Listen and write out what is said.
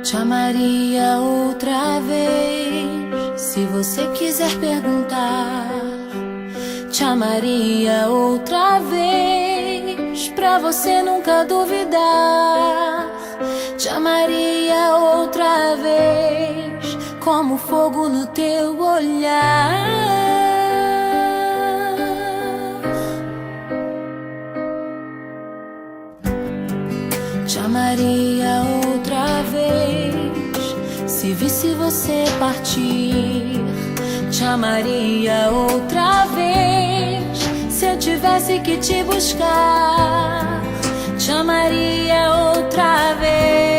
Te amaria outra vez, se você quiser perguntar. Te amaria outra vez, pra você nunca duvidar. Te amaria outra vez, como fogo no teu olhar. Te amaria outra vez, se visse você partir. Te amaria outra vez, se eu tivesse que te buscar. Te amaria outra vez.